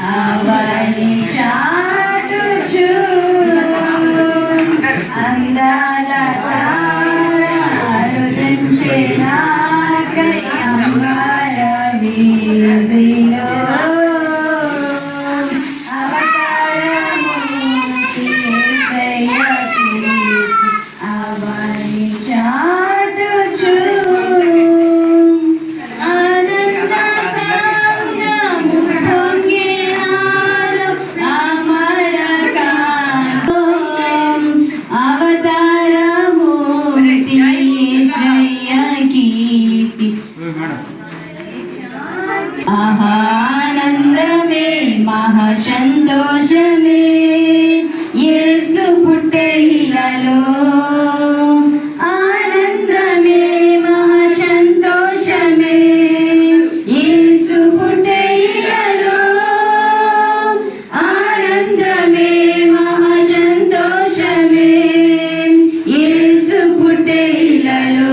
అవని చాటుచు అందాల తారుదించే నాకై అంగార వీధిలో అవతారమూర్తి యేసయ్య అవని చాటుచు ఆనందమే మహాసంతోషమే యేసు పుట్టే ఇలలో ఆనందమే మహాసంతోషమే యేసు పుట్టే ఇలలో ఆనందమే మహాసంతోషమే యేసు పుట్టే ఇలలో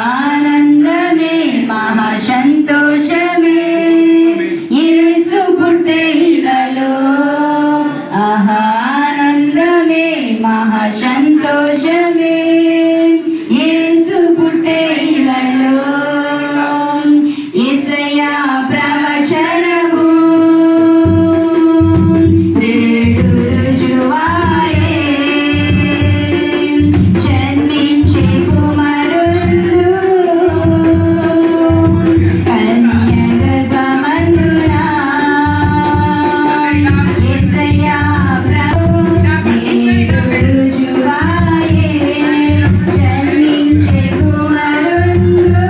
ఆనందమే మహాసంతోషమే యేసు పుట్టే ఇలలో ఆనందమే మహాసంతోషమే యేసు పుట్టే ఇలలో యేసయ్యా ప్రవచనము నేడు రుజువాయే జన్మించే కుమారుడు కన్యగర్భమందునా యేసయ్యా నేడు రుజువాయే జన్మించే కుమారుడు